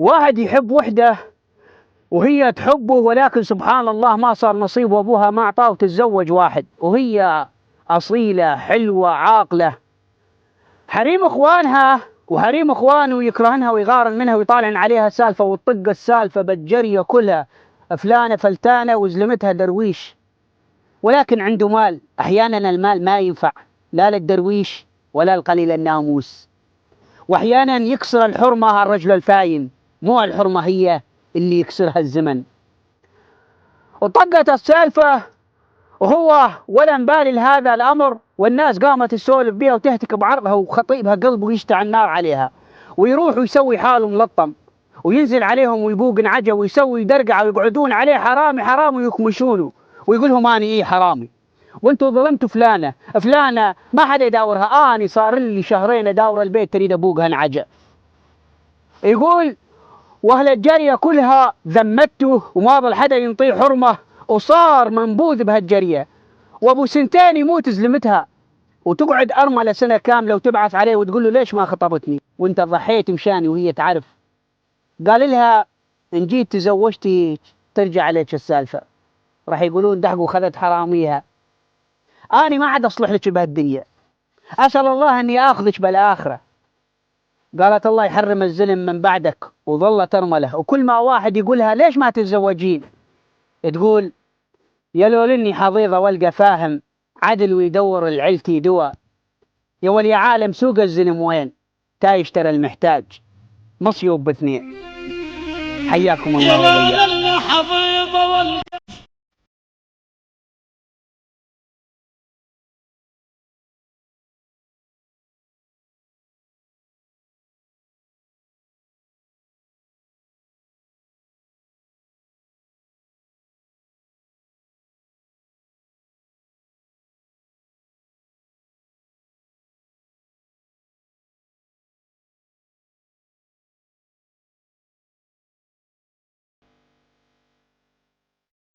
واحد يحب وحدة وهي تحبه، ولكن سبحان الله ما صار نصيب وابوها ما اعطاه وتتزوج واحد وهي اصيلة حلوة عاقلة. حريم اخوانها وحريم اخوانه يكرهنها ويغارن منها ويطالعن عليها سالفة وتطق السالفة بالجرية كلها فلانة فلتانة وزلمتها درويش، ولكن عنده مال. احيانا المال ما ينفع لا للدرويش ولا القليل الناموس، واحيانا يكسر الحرمة الرجل الفاين، مو الحرمة هي اللي يكسرها الزمن. وطقت السالفة وهو ولا مبالي لهذا الامر، والناس قامت تسولف بها وتهتك بعرضها وخطيبها قلبه يشتعل النار عليها، ويروح ويسوي حاله ملطم وينزل عليهم ويبوق نعجة ويسوي درقعة ويقعدون عليه حرامي حرامي ويكمشونه ويقول لهم اني ايه حرامي وانتم ظلمتوا فلانة ما حدا يداورها، اني صار لي شهرين اداور البيت تريد ابوقها نعجة. يقول واهل الجرية كلها ذمته وما ظل حدا ينطيه حرمة وصار منبوذ بهالجرية، وابو سنتين يموت زلمتها وتقعد ارملة سنة كاملة وتبعث عليه وتقول له ليش ما خطبتني وانت ضحيت مشاني وهي تعرف. قال لها ان جيت تزوجتي ترجع عليك السالفة، راح يقولون دحقوا خذت حراميها، اني ما عاد اصلح لك بهالدنيا، اسال الله اني اخذك بالاخرة. قالت الله يحرم الزلم من بعدك، وظلت ارمله. وكل ما واحد يقولها ليش ما تتزوجين تقول يا لولني حظيظة والقى فاهم عدل ويدور العلتي دوا، يا ولي عالم سوق الزلم وين تا يشترى المحتاج مصيوب باثنين. حياكم الله وإياكم.